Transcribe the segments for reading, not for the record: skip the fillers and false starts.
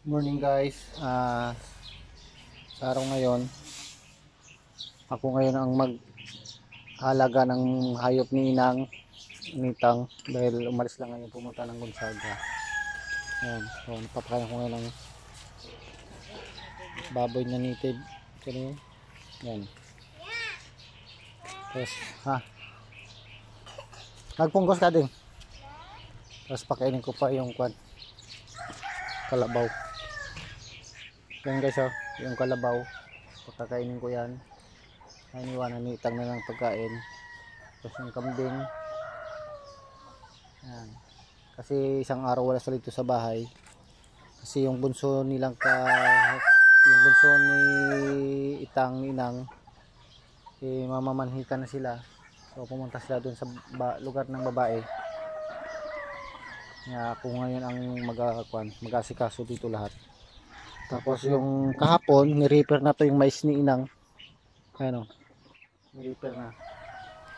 Morning guys. Sa araw ngayon, ako ngayon ang mag-alaga ng hayop ni Inang Nitang dahil umalis lang ngayon pumunta ng Gonzaga. Ayan, so napapakain ko ngayon ng baboy na native. Yan. Yan. Tapos, nagpunggos ka din. Tapos pakainin ko pa yung kalabaw. Yan guys, yung kalabaw. Pagkakainin ko yan. Iniwanan ni Itang na ng pagkain. Tapos yung kambing. Yan. Kasi isang araw wala sila dito sa bahay. Kasi yung bunso ni Itang Inang mamamanhikan na sila. So pumunta sila doon sa lugar ng babae. Kaya ako ngayon ang mag-asikaso dito lahat. Tapos yung kahapon, ni-repair na to yung mais ni Inang. Ayan o. Ni-repair na.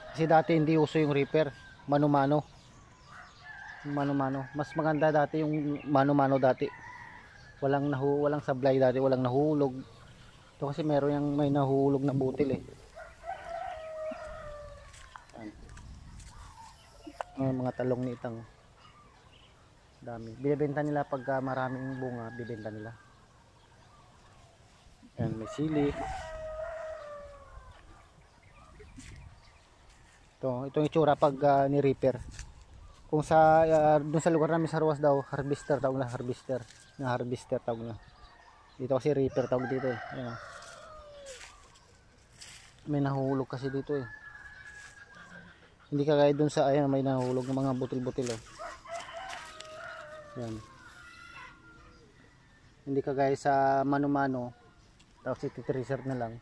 Kasi dati hindi uso yung repair. Mano-mano. Mano-mano. Mas maganda dati yung mano-mano dati. Walang sablay dati. Walang nahulog. Ito kasi meron yung may nahulog na butil eh. Ayan. Mga talong ni Itang. Dami. Binibenta nila pagka maraming bunga. Bibenta nila. Ayan, may sili. Itong itsura pag ni-repair. Kung sa doon sa lugar namin sa Ruas daw, harvester tawag na, harvester tawag na. Dito kasi reaper tawag dito eh. Ayan. May nahulog kasi dito eh. Hindi kagaya doon sa ayan, may nahulog ng mga butil-butil oh. Ayan. Hindi kagaya sa mano-mano. Tapos iti-tracer na lang.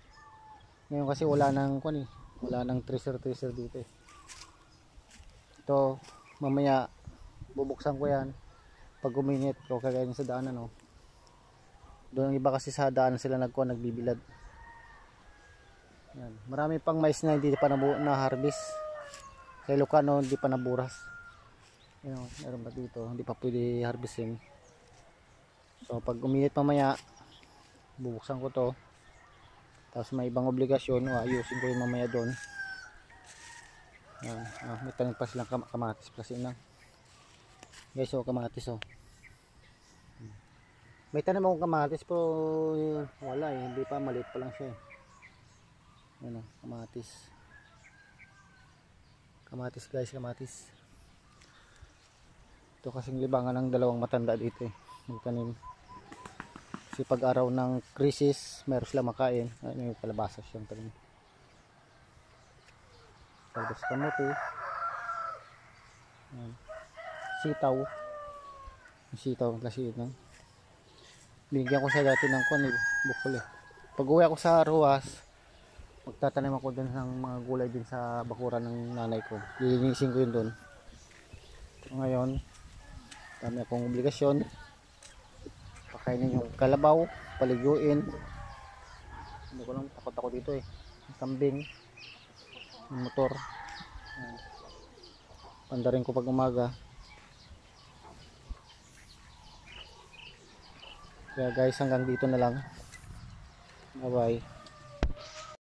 Ngayon kasi wala nang wala nang tracer dito eh. Ito mamaya bubuksan ko yan pag uminit o kagaya sa daanan oh. Doon iba kasi sa daanan sila nagbibilad. Yan. Marami pang mais na hindi pa na-harvest. Sa Ilocano hindi pa naburas. Yan, meron ba dito? Hindi pa pwede harvestin. So pag uminit mamaya bubuksan ko to. Tapos may ibang obligasyon ayusin ko yung mamaya doon. Yan. May tanim pa silang kamatis kasi na. Guys, kamatis oh. May tanim akong kamatis pero wala eh, hindi pa, maliit pa lang siya eh. Yan oh, kamatis. Kamatis guys, kamatis. Ito kasing libangan ng dalawang matanda dito eh, magtanim. Kasi pag araw ng krisis, meron sila makain. Ayun yung kalabasa siyang tanim. Tapos kamote. Ayan. Sitaw. Sitaw kasi yun. Bigyan ko siya dati ng bukol eh. Pag uwi ako sa Ruas, magtatanim ako dun ng mga gulay din sa bakuran ng nanay ko. Lilinisin ko yun dun. So, ngayon, dami akong obligasyon. Pakainin yung kalabaw, paliguin. Hindi ko lang, takot ako dito eh. Kambing. Motor. Pandarin ko pag umaga. Kaya guys, hanggang dito na lang. Bye bye.